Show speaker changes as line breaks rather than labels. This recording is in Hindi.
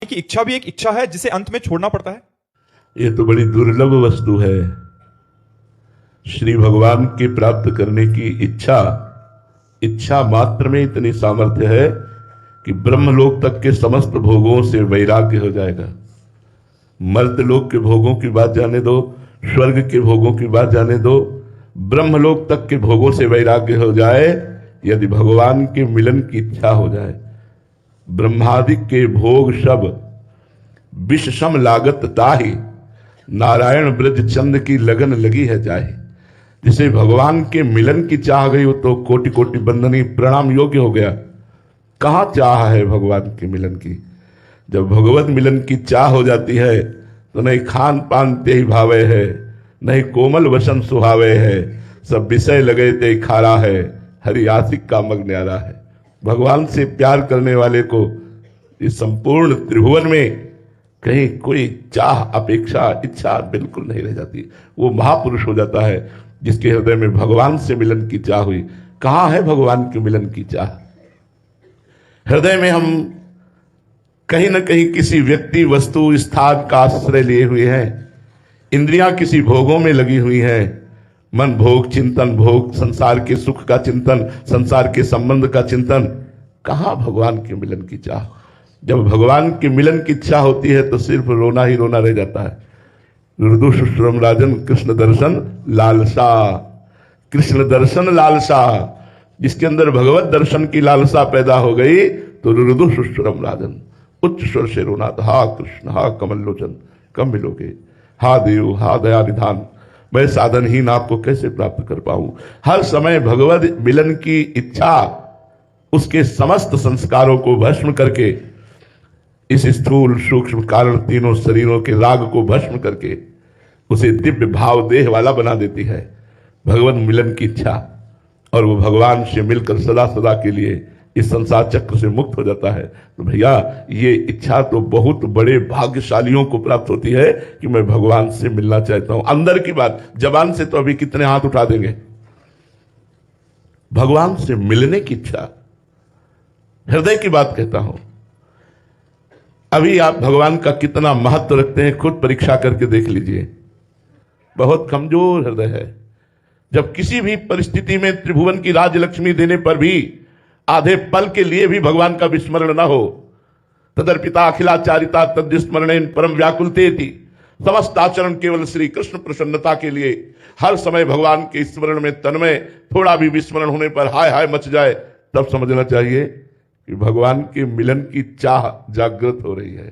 की इच्छा भी एक इच्छा है जिसे अंत में छोड़ना पड़ता है।
ये तो बड़ी दुर्लभ वस्तु है। श्री भगवान के प्राप्त करने की इच्छा, इच्छा मात्र में इतनी सामर्थ्य है कि ब्रह्मलोक तक के समस्त भोगों से वैराग्य हो जाएगा। मर्त्यलोक के भोगों की बात जाने दो, स्वर्ग के भोगों की बात जाने दो, ब्रह्मलोक तक के भोगों से वैराग्य हो जाए यदि भगवान के मिलन की इच्छा हो जाए। ब्रह्मादि के भोग सब विष सम लागत ताहि, नारायण ब्रज चंद की लगन लगी है जाहि। जिसे भगवान के मिलन की चाह गई हो तो कोटि कोटि बंदनी प्रणाम योग्य हो गया। कहां चाह है भगवान के मिलन की? जब भगवत मिलन की चाह हो जाती है तो नहीं खान पान ते ही भावे है, नहीं कोमल वसन सुहावे है, सब विषय लगे ते खारा है, हरि आशिक का मग न्यारा है। भगवान से प्यार करने वाले को इस संपूर्ण त्रिभुवन में कहीं कोई चाह, अपेक्षा, इच्छा बिल्कुल नहीं रह जाती। वो महापुरुष हो जाता है जिसके हृदय में भगवान से मिलन की चाह हुई। कहां है भगवान के मिलन की चाह? हृदय में हम कहीं ना कहीं किसी व्यक्ति, वस्तु, स्थान का आश्रय लिए हुए हैं। इंद्रियां किसी भोगों में लगी हुई हैं। मन भोग चिंतन, भोग संसार के सुख का चिंतन, संसार के संबंध का चिंतन। कहां भगवान के मिलन की चाह? जब भगवान के मिलन की इच्छा होती है तो सिर्फ रोना ही रोना रह जाता है। रुदुषुश्रम राजन कृष्ण दर्शन लालसा, कृष्ण दर्शन लालसा। जिसके अंदर भगवत दर्शन की लालसा पैदा हो गई तो रुदुषुश्रम राजन, उच्च स्वर से रोना था, हा कृष्ण, हा कमल लोचन, कब मिलोगे? हा देव, हा दया निधान, मैं साधनहीन आपको कैसे प्राप्त कर पाऊं? हर समय भगवत मिलन की इच्छा उसके समस्त संस्कारों को भस्म करके, इस स्थूल सूक्ष्म कारण तीनों शरीरों के राग को भस्म करके उसे दिव्य भाव देह वाला बना देती है। भगवान मिलन की इच्छा, और वो भगवान से मिलकर सदा सदा के लिए इस संसार चक्र से मुक्त हो जाता है। तो भैया ये इच्छा तो बहुत बड़े भाग्यशालियों को प्राप्त होती है कि मैं भगवान से मिलना चाहता हूं। अंदर की बात, जबान से तो अभी कितने हाथ उठा देंगे। भगवान से मिलने की इच्छा, हृदय की बात कहता हूं। अभी आप भगवान का कितना महत्व रखते हैं खुद परीक्षा करके देख लीजिए। बहुत कमजोर हृदय है। जब किसी भी परिस्थिति में त्रिभुवन की राजलक्ष्मी देने पर भी आधे पल के लिए भी भगवान का विस्मरण न हो, तदर्पिता अखिलाचारिता तद्स्मरणेन परम व्याकुलतेति, समस्त आचरण केवल श्री कृष्ण प्रसन्नता के लिए, हर समय भगवान के स्मरण में तन्मय, थोड़ा भी विस्मरण होने पर हाय हाय मच जाए, तब समझना चाहिए कि भगवान के मिलन की चाह जागृत हो रही है।